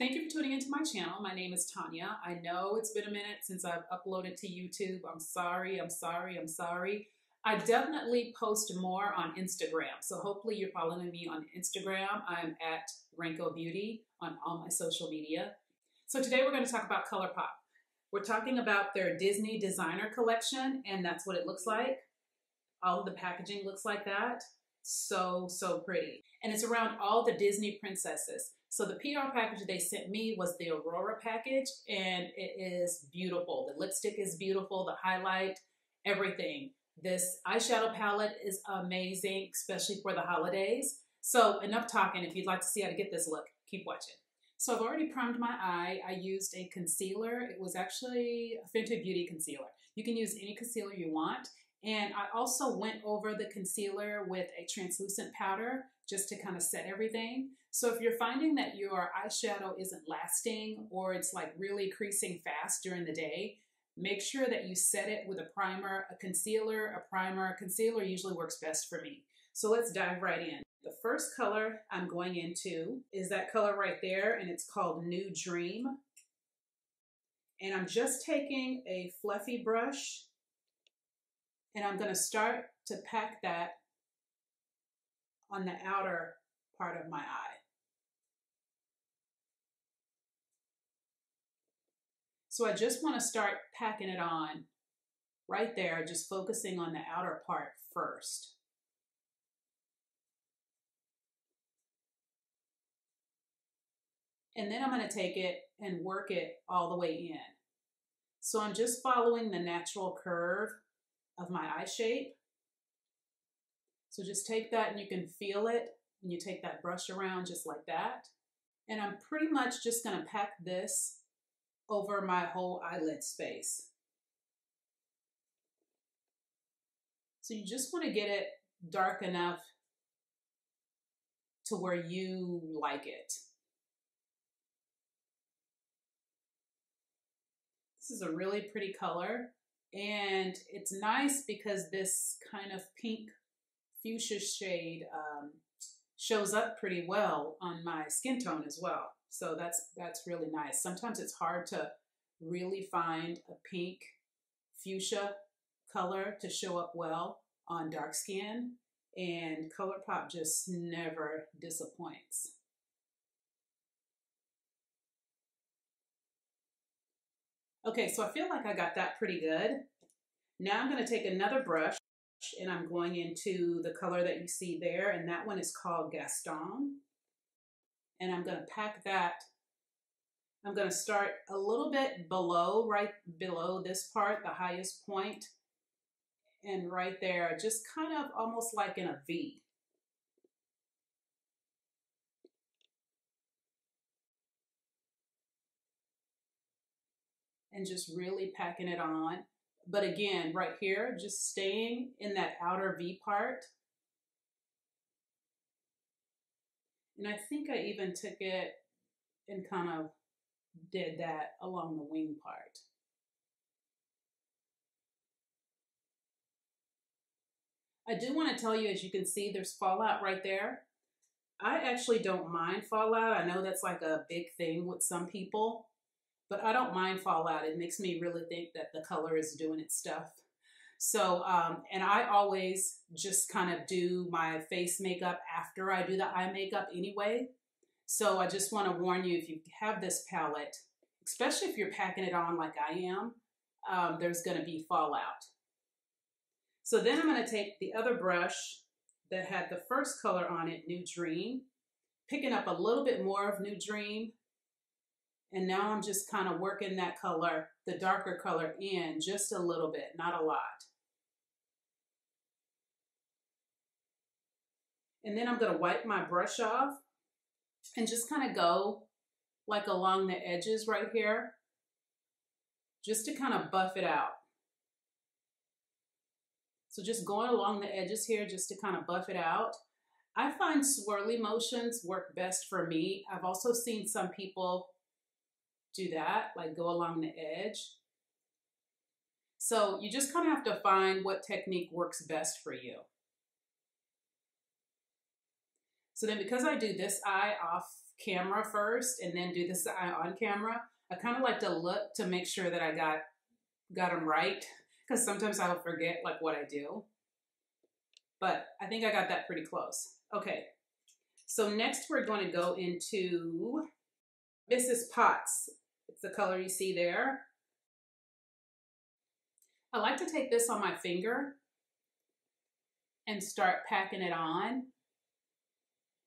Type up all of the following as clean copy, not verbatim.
Thank you for tuning into my channel. My name is Tanya. I know it's been a minute since I've uploaded to YouTube. I'm sorry. I definitely post more on Instagram. So hopefully you're following me on Instagram. I'm at Renko Beauty on all my social media. So today we're going to talk about Colourpop. We're talking about their Disney designer collection, and that's what it looks like. All of the packaging looks like that. So pretty. And it's around all the Disney princesses. So the PR package they sent me was the Aurora package, and it is beautiful. The lipstick is beautiful, the highlight, everything. This eyeshadow palette is amazing, especially for the holidays. So enough talking. If you'd like to see how to get this look, keep watching. So I've already primed my eye. I used a concealer. It was actually a Fenty Beauty concealer. You can use any concealer you want. And I also went over the concealer with a translucent powder just to kind of set everything. So if you're finding that your eyeshadow isn't lasting or it's like really creasing fast during the day, make sure that you set it with a primer, a concealer, a primer. A concealer usually works best for me. So let's dive right in. The first color I'm going into is that color right there, and it's called New Dream. And I'm just taking a fluffy brush, and I'm going to start to pack that on the outer part of my eye. So I just want to start packing it on right there, just focusing on the outer part first. And then I'm going to take it and work it all the way in. So I'm just following the natural curve of my eye shape. So just take that and you can feel it, and you take that brush around just like that. And I'm pretty much just going to pack this over my whole eyelid space. So you just want to get it dark enough to where you like it. This is a really pretty color, and it's nice because this kind of pink fuchsia shade shows up pretty well on my skin tone as well. So that's really nice. Sometimes it's hard to really find a pink fuchsia color to show up well on dark skin, and Colourpop just never disappoints. Okay, so I feel like I got that pretty good. Now I'm going to take another brush, and I'm going into the color that you see there, and that one is called Gaston. And I'm going to pack that. I'm going to start a little bit below, right below this part, the highest point, and right there, just kind of almost like in a V. And just really packing it on. But again, right here, just staying in that outer V part. And I think I even took it and kind of did that along the wing part. I do want to tell you, as you can see, there's fallout right there. I actually don't mind fallout. I know that's like a big thing with some people, but I don't mind fallout. It makes me really think that the color is doing its stuff. So, and I always just kind of do my face makeup after I do the eye makeup anyway. So I just want to warn you, if you have this palette, especially if you're packing it on like I am, there's going to be fallout. So then I'm going to take the other brush that had the first color on it, New Dream, picking up a little bit more of New Dream. And now I'm just kind of working that color, the darker color, in just a little bit, not a lot. And then I'm going to wipe my brush off and just kind of go like along the edges right here, just to kind of buff it out. So just going along the edges here just to kind of buff it out. I find swirly motions work best for me. I've also seen some people do that, like go along the edge. So you just kind of have to find what technique works best for you. So then because I do this eye off camera first and then do this eye on camera. I kind of like to look to make sure that I got them right, because sometimes I'll forget like what I do. But I think I got that pretty close. Okay, so next we're going to go into, this is Pots. It's the color you see there. I like to take this on my finger and start packing it on.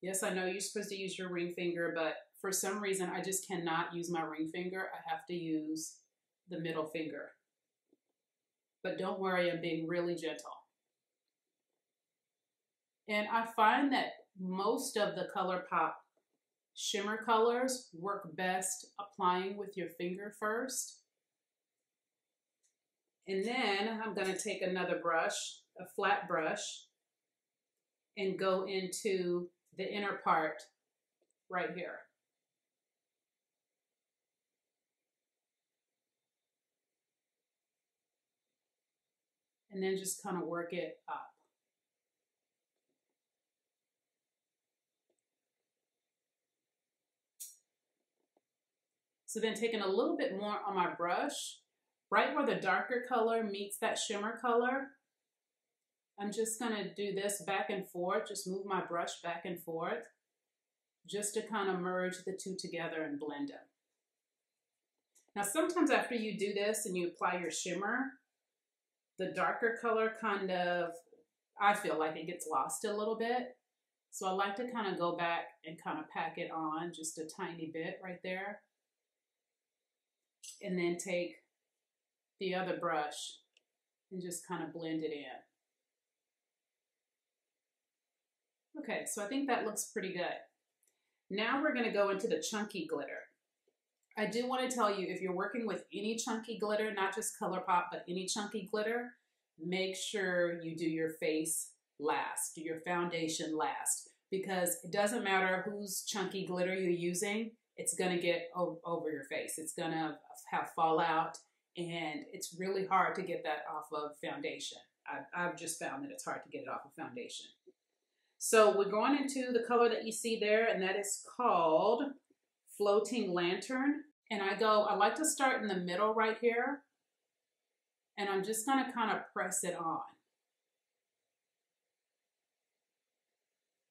Yes, I know you're supposed to use your ring finger, but for some reason, I just cannot use my ring finger. I have to use the middle finger. But don't worry, I'm being really gentle. And I find that most of the Colourpop shimmer colors work best applying with your finger first. And then I'm going to take another brush, a flat brush, and go into the inner part right here. And then just kind of work it up. So then taking a little bit more on my brush, right where the darker color meets that shimmer color, I'm just gonna do this back and forth, just move my brush back and forth, just to kind of merge the two together and blend them. Now sometimes after you do this and you apply your shimmer, the darker color kind of, I feel like it gets lost a little bit. So I like to kind of go back and kind of pack it on just a tiny bit right there. And then take the other brush and just kind of blend it in. Okay, so I think that looks pretty good. Now we're gonna go into the chunky glitter. I do want to tell you, if you're working with any chunky glitter, not just Colourpop, but any chunky glitter, make sure you do your face last, do your foundation last, because it doesn't matter whose chunky glitter you're using, it's gonna get over your face. It's gonna have fallout, and it's really hard to get that off of foundation. I've just found that it's hard to get it off of foundation. So we're going into the color that you see there, and that is called Floating Lantern. And I like to start in the middle right here, and I'm just gonna kind of press it on.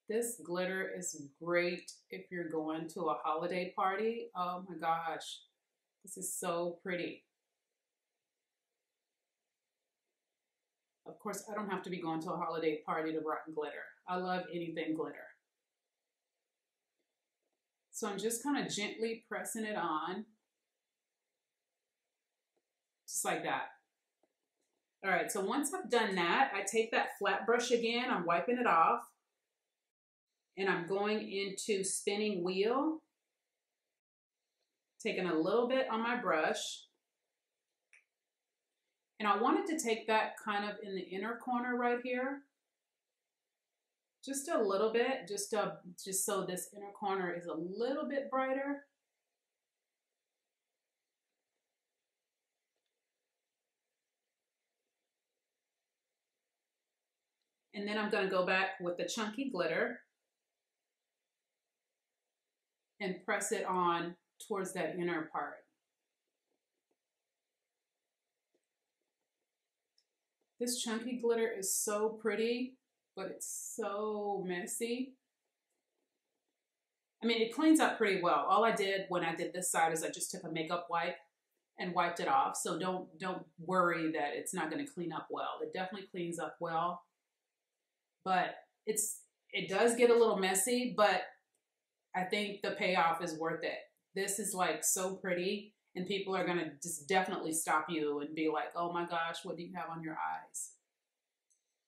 This glitter is great if you're going to a holiday party. Oh my gosh, this is so pretty. Of course, I don't have to be going to a holiday party to rock glitter. I love anything glitter. So I'm just kind of gently pressing it on, just like that. All right, so once I've done that, I take that flat brush again, I'm wiping it off, and I'm going into spinning wheel, taking a little bit on my brush, and I wanted to take that kind of in the inner corner right here, just a little bit, just so this inner corner is a little bit brighter. And then I'm going to go back with the chunky glitter and press it on towards that inner part. This chunky glitter is so pretty, but it's so messy. I mean, it cleans up pretty well. All I did when I did this side is I just took a makeup wipe and wiped it off. So don't worry that it's not going to clean up well. It definitely cleans up well, but it does get a little messy, but I think the payoff is worth it. This is like so pretty, and people are going to just definitely stop you and be like, oh my gosh, what do you have on your eyes?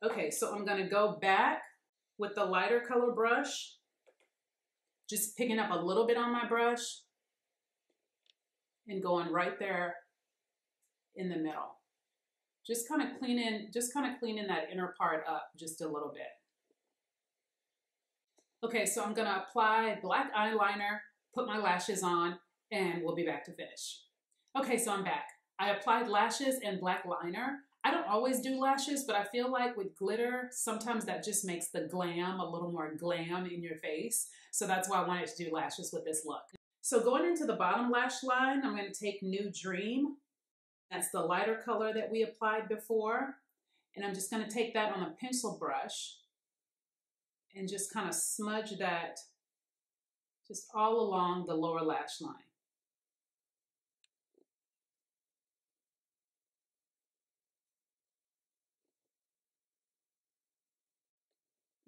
Okay, so I'm going to go back with the lighter color brush, just picking up a little bit on my brush and going right there in the middle. Just kind of cleaning that inner part up just a little bit. Okay, so I'm gonna apply black eyeliner, put my lashes on, and we'll be back to finish. Okay, so I'm back. I applied lashes and black liner. I don't always do lashes, but I feel like with glitter, sometimes that just makes the glam a little more glam in your face. So that's why I wanted to do lashes with this look. So going into the bottom lash line, I'm going to take New Dream. That's the lighter color that we applied before. And I'm just going to take that on a pencil brush and just kind of smudge that just all along the lower lash line.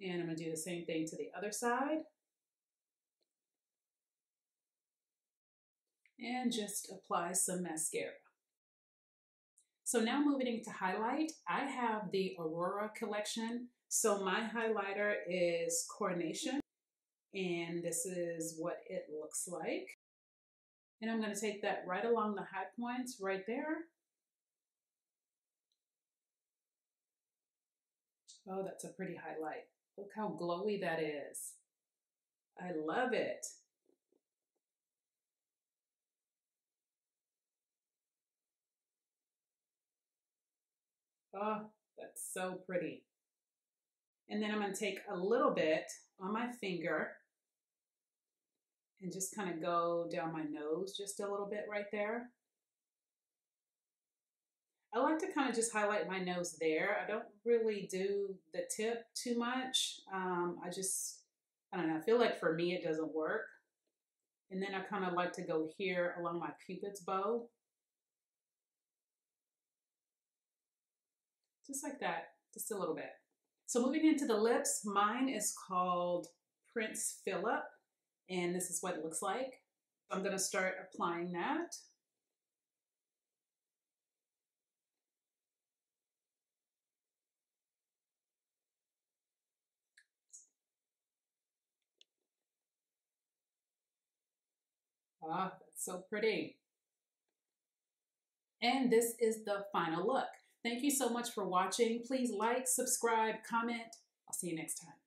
And I'm going to do the same thing to the other side. And just apply some mascara. So now moving into highlight, I have the Aurora collection. So my highlighter is Coronation, and this is what it looks like. And I'm going to take that right along the high points right there. Oh, that's a pretty highlight. Look how glowy that is. I love it. Oh, that's so pretty. And then I'm going to take a little bit on my finger and just kind of go down my nose just a little bit right there. I like to kind of just highlight my nose there. I don't really do the tip too much. I don't know, I feel like for me it doesn't work. And then I kind of like to go here along my Cupid's bow. Just like that, just a little bit. So moving into the lips, mine is called Prince Philip, and this is what it looks like. I'm going to start applying that. Ah, that's so pretty. And this is the final look. Thank you so much for watching. Please like, subscribe, comment. I'll see you next time.